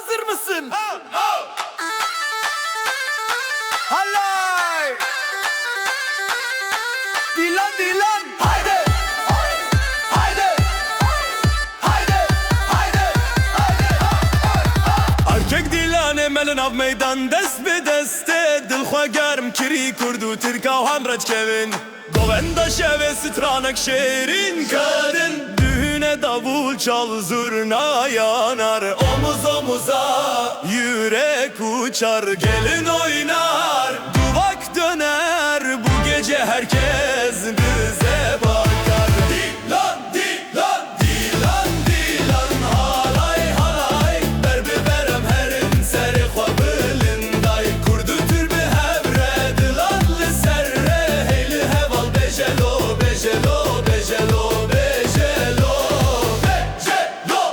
hazır mısın? Hallay! Dilan Dilan! Haydi! Haydi! Haydi! Haydi! Erkek Dilan emelin av meydan dest be deste Dilxwe germ kiri kurdu Türka و هم رج kevin Govenda şeve stranek şerin kadın Düğüne davul çal zurna yanar Omuz omuza yürek uçar Gelin oynar duvak döner Bu gece herkes bize bakar Dilan Dilan Dilan Dilan Halay halay Berbi berem herin seri xwabilinday Kurdu türbi hevre Dilanlı serre Heyli heval bejelo bejelo bejelo bejelo Bejelo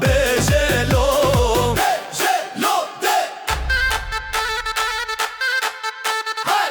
bejelo bejelo de Hay!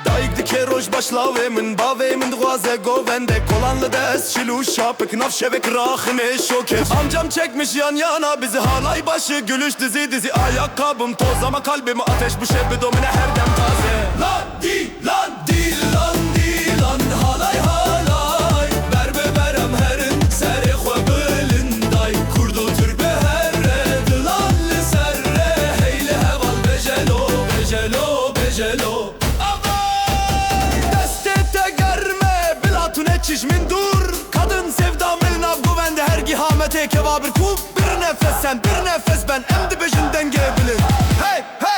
Dayık dike roj başlave min bave min dğaze govende Kolanlı des şilu şapık nafşevek rahine şokef Amcam çekmiş yan yana bizi halay başı Gülüş dizi dizi ayakkabım toz ama kalbim ateş bu şebi domine her dem taze Lan Dilan Dilan Dilan halay halay Berbe berem herin seri xwabilinday Kurdu türbe herre Dilanlı serre Heyli heval bejelo bejelo bejelo Destete germe bilatune çişmin dur Kadın sevda melin av güvende her gihamete kebabir kub Bir nefes sen bir nefes ben emdi bejinden gelebilir Hey hey